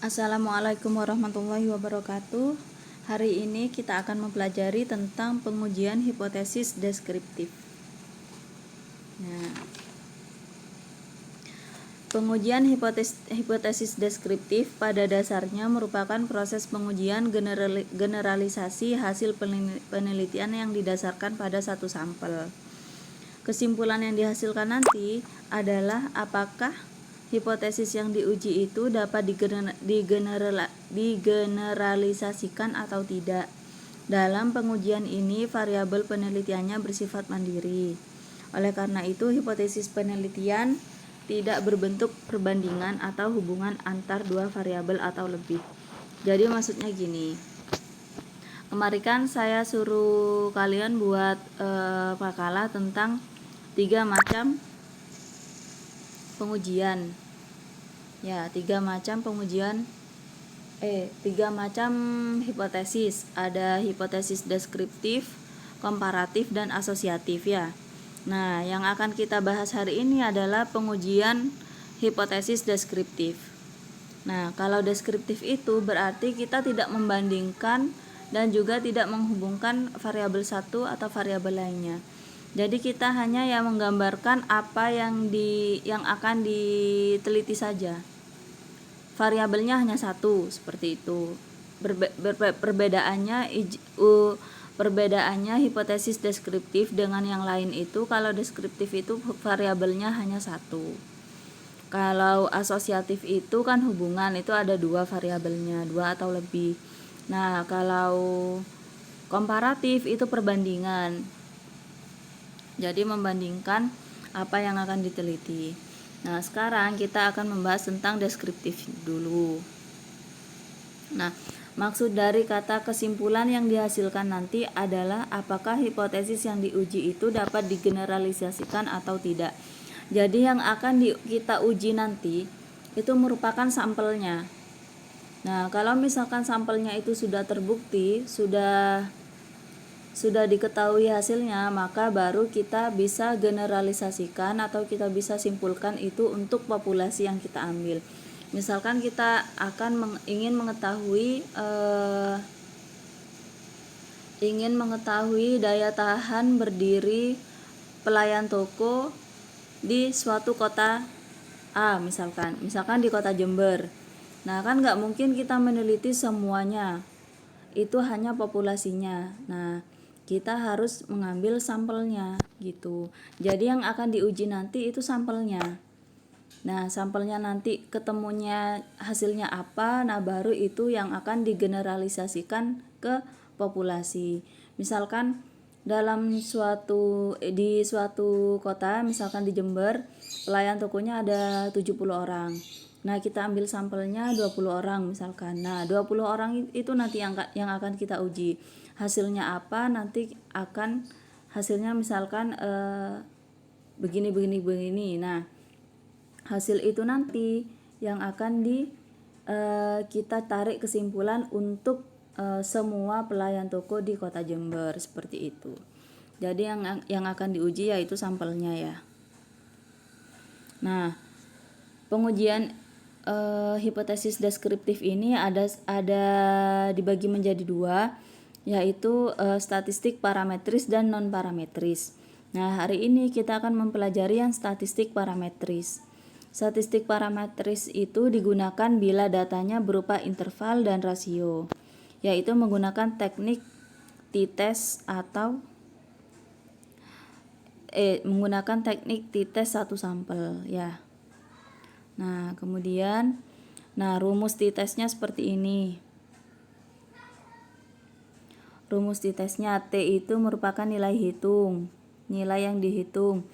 Assalamualaikum warahmatullahi wabarakatuh. Hari ini kita akan mempelajari tentang pengujian hipotesis deskriptif. Nah, pengujian hipotesis deskriptif pada dasarnya merupakan proses pengujian generalisasi hasil penelitian yang didasarkan pada satu sampel. Kesimpulan yang dihasilkan nanti adalah apakah hipotesis yang diuji itu dapat digeneralisasikan atau tidak. Dalam pengujian ini, variabel penelitiannya bersifat mandiri. Oleh karena itu, hipotesis penelitian tidak berbentuk perbandingan atau hubungan antar dua variabel atau lebih. Jadi maksudnya gini. Kemarin kan saya suruh kalian buat makalah tentang 3 macam pengujian. Ya, 3 macam pengujian 3 macam hipotesis. Ada hipotesis deskriptif, komparatif, dan asosiatif ya. Nah, yang akan kita bahas hari ini adalah pengujian hipotesis deskriptif. Nah, kalau deskriptif itu berarti kita tidak membandingkan dan juga tidak menghubungkan variabel satu atau variabel lainnya. Jadi kita hanya yang menggambarkan apa yang akan diteliti saja. Variabelnya hanya satu, seperti itu. Perbedaannya hipotesis deskriptif dengan yang lain itu, kalau deskriptif itu variabelnya hanya satu. Kalau asosiatif itu kan hubungan, itu ada 2 variabelnya, 2 atau lebih. Nah, kalau komparatif itu perbandingan. Jadi membandingkan apa yang akan diteliti. Nah, sekarang kita akan membahas tentang deskriptif dulu. Nah, maksud dari kata kesimpulan yang dihasilkan nanti adalah apakah hipotesis yang diuji itu dapat digeneralisasikan atau tidak. Jadi yang akan kita uji nanti itu merupakan sampelnya. Nah, kalau misalkan sampelnya itu sudah terbukti, sudah diketahui hasilnya, maka baru kita bisa generalisasikan atau kita bisa simpulkan itu untuk populasi yang kita ambil. Misalkan kita akan ingin mengetahui daya tahan berdiri pelayan toko di suatu kota A, misalkan di kota Jember. Nah, kan nggak mungkin kita meneliti semuanya, itu hanya populasinya. Nah, kita harus mengambil sampelnya gitu. Jadi yang akan diuji nanti itu sampelnya. Nah, sampelnya nanti ketemunya hasilnya apa, nah baru itu yang akan digeneralisasikan ke populasi. Misalkan di suatu kota, misalkan di Jember, pelayan tokonya ada 70 orang. Nah, kita ambil sampelnya 20 orang misalkan. Nah, 20 orang itu nanti yang akan kita uji. Hasilnya apa? Nanti akan hasilnya misalkan begini. Nah, hasil itu nanti yang akan kita tarik kesimpulan untuk semua pelayan toko di kota Jember, seperti itu. Jadi yang akan diuji yaitu sampelnya ya. Nah, pengujian hipotesis deskriptif ini ada dibagi menjadi 2, yaitu statistik parametris dan non parametris. Nah, hari ini kita akan mempelajari yang statistik parametris. Statistik parametris itu digunakan bila datanya berupa interval dan rasio, yaitu menggunakan teknik t-test atau menggunakan teknik t-test satu sampel ya. Nah, kemudian rumus t-testnya seperti ini. Rumus t-testnya T itu merupakan nilai yang dihitung.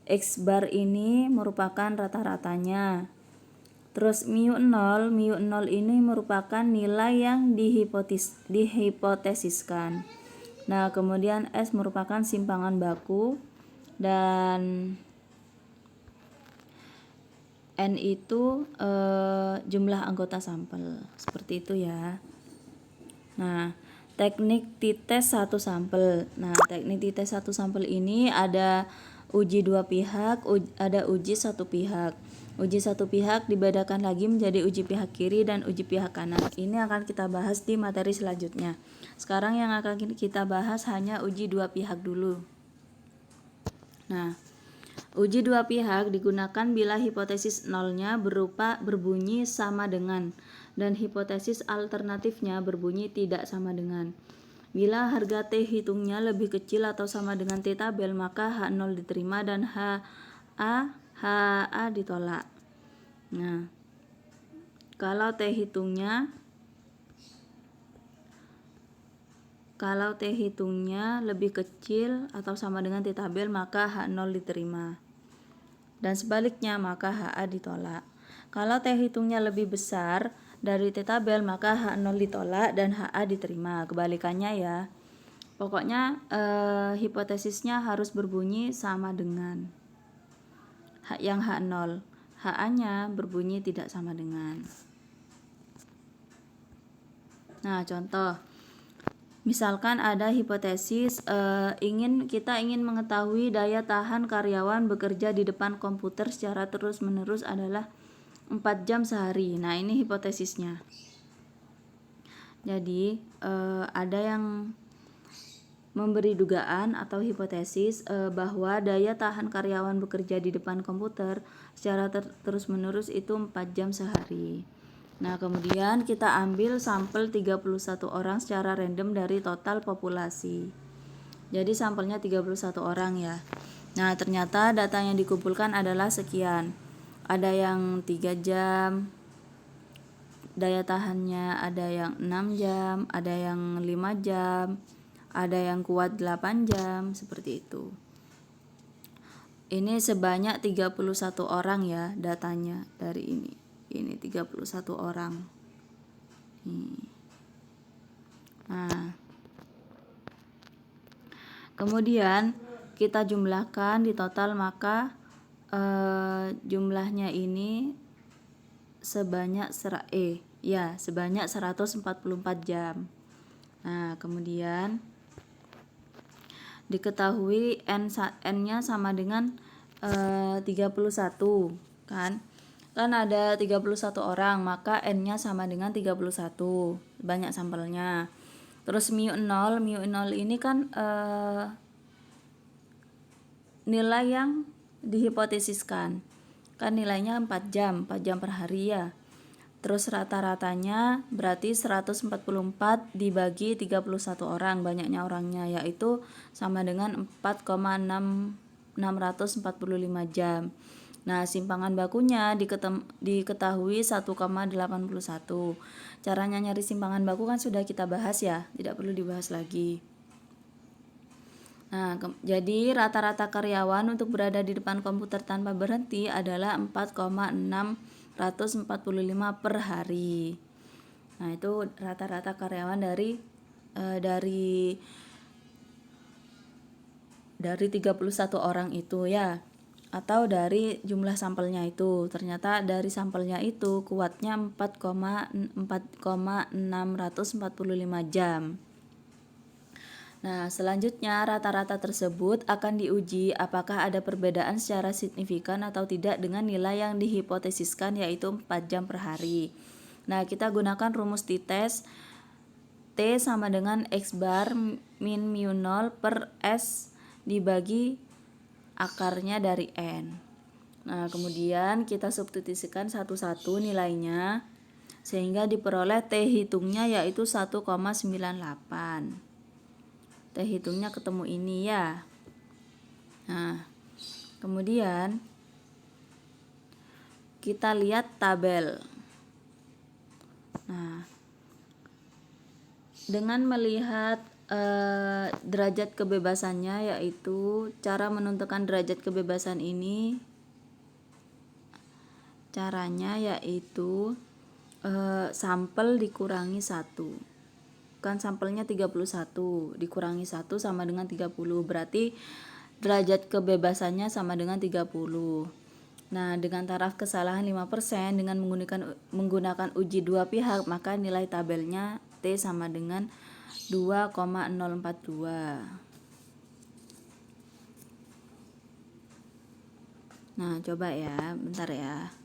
X bar ini merupakan rata-ratanya. Terus mu 0 ini merupakan nilai yang dihipotesiskan. Nah, kemudian S merupakan simpangan baku dan N itu jumlah anggota sampel. Seperti itu ya. Nah, teknik t-test satu sampel. Nah, teknik t-test satu sampel ini ada uji 2 pihak, ada uji 1 pihak. Uji satu pihak dibedakan lagi menjadi uji pihak kiri dan uji pihak kanan. Ini akan kita bahas di materi selanjutnya. Sekarang yang akan kita bahas hanya uji dua pihak dulu. Nah, uji dua pihak digunakan bila hipotesis nolnya berbunyi sama dengan dan hipotesis alternatifnya berbunyi tidak sama dengan. Bila harga T hitungnya lebih kecil atau sama dengan T tabel, maka H0 diterima dan HA ditolak. Nah, kalau T hitungnya lebih kecil atau sama dengan T tabel, maka H0 diterima. Dan sebaliknya, maka HA ditolak. Kalau T hitungnya lebih besar dari T tabel, maka H0 ditolak dan HA diterima. Kebalikannya ya. Pokoknya hipotesisnya harus berbunyi sama dengan yang H0. HA-nya berbunyi tidak sama dengan. Nah, contoh. Misalkan ada hipotesis kita ingin mengetahui daya tahan karyawan bekerja di depan komputer secara terus-menerus adalah 4 jam sehari. Nah, ini hipotesisnya. Jadi, ada yang memberi dugaan atau hipotesis bahwa daya tahan karyawan bekerja di depan komputer secara terus-menerus itu 4 jam sehari. Nah, kemudian kita ambil sampel 31 orang secara random dari total populasi. Jadi sampelnya 31 orang ya. Nah, ternyata data yang dikumpulkan adalah sekian. Ada yang 3 jam, daya tahannya ada yang 6 jam, ada yang 5 jam, ada yang kuat 8 jam, seperti itu. Ini sebanyak 31 orang ya datanya dari ini. Ini 31 orang. Nah, kemudian kita jumlahkan di total, maka jumlahnya ini sebanyak 144 jam. Nah, kemudian diketahui N-nya sama dengan 31 kan ada 31 orang, maka N-nya sama dengan 31, banyak sampelnya. Terus mu0 ini kan nilai yang dihipotesiskan kan nilainya 4 jam per hari ya. Terus rata-ratanya berarti 144 dibagi 31 orang, banyaknya orangnya, yaitu sama dengan 4,645 jam. Nah, simpangan bakunya diketahui 1,81. Caranya nyari simpangan baku kan sudah kita bahas ya, tidak perlu dibahas lagi. Nah, jadi rata-rata karyawan untuk berada di depan komputer tanpa berhenti adalah 4,645 per hari. Nah, itu rata-rata karyawan dari 31 orang itu ya, atau dari jumlah sampelnya itu. Ternyata dari sampelnya itu kuatnya 4,645 jam. Nah, selanjutnya rata-rata tersebut akan diuji apakah ada perbedaan secara signifikan atau tidak dengan nilai yang dihipotesiskan, yaitu 4 jam per hari. Nah, kita gunakan rumus t-test. T sama dengan X bar min mu0 per S dibagi akarnya dari N. Nah, kemudian kita substitusikan satu-satu nilainya sehingga diperoleh T hitungnya yaitu 1,98. T hitungnya ketemu ini ya. Nah, kemudian kita lihat tabel. Nah, dengan melihat derajat kebebasannya, yaitu cara menentukan derajat kebebasan ini, caranya yaitu sampel dikurangi 1. Kan sampelnya 31 dikurangi 1 sama dengan 30, berarti derajat kebebasannya sama dengan 30. Nah, dengan taraf kesalahan 5% dengan menggunakan uji dua pihak, maka nilai tabelnya T sama dengan 2,042. Nah, coba ya, bentar ya.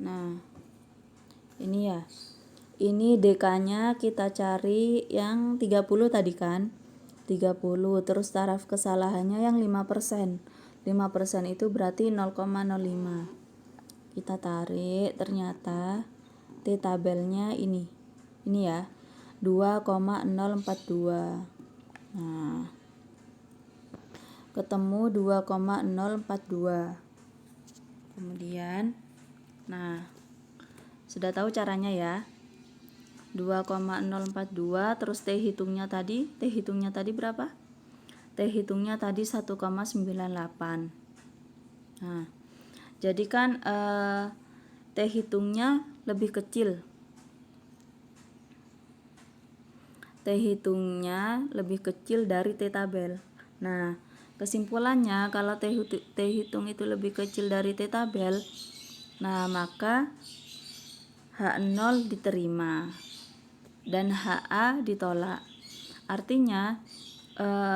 Nah, ini ya. Ini DK-nya kita cari yang 30 tadi kan. 30, terus taraf kesalahannya yang 5%. 5% itu berarti 0,05. Kita tarik, ternyata T tabelnya ini. Ini ya. 2,042. Nah, ketemu 2,042. Kemudian, nah, sudah tahu caranya ya. 2,042 terus T hitungnya tadi berapa? T hitungnya tadi 1,98. Nah, jadi kan T hitungnya lebih kecil. T hitungnya lebih kecil dari T tabel. Nah, kesimpulannya kalau T hitung itu lebih kecil dari T tabel, nah maka H0 diterima dan HA ditolak. Artinya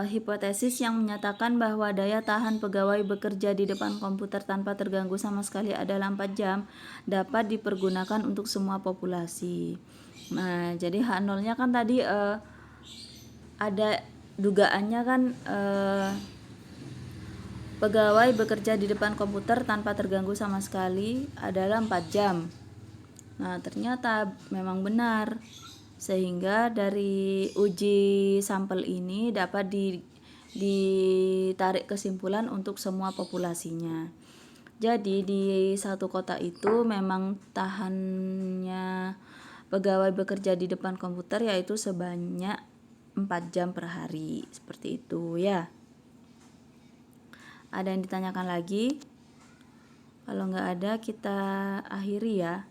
hipotesis yang menyatakan bahwa daya tahan pegawai bekerja di depan komputer tanpa terganggu sama sekali adalah 4 jam dapat dipergunakan untuk semua populasi. Nah, jadi H0-nya kan tadi ada dugaannya kan pegawai bekerja di depan komputer tanpa terganggu sama sekali adalah 4 jam. Nah, ternyata memang benar. Sehingga dari uji sampel ini dapat ditarik kesimpulan untuk semua populasinya. Jadi di satu kota itu memang tahannya pegawai bekerja di depan komputer yaitu sebanyak 4 jam per hari. Seperti itu ya. Ada yang ditanyakan lagi? Kalau nggak ada kita akhiri ya.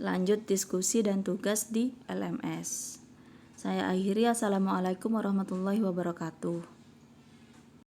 Lanjut diskusi dan tugas di LMS. Saya akhiri. Assalamualaikum warahmatullahi wabarakatuh.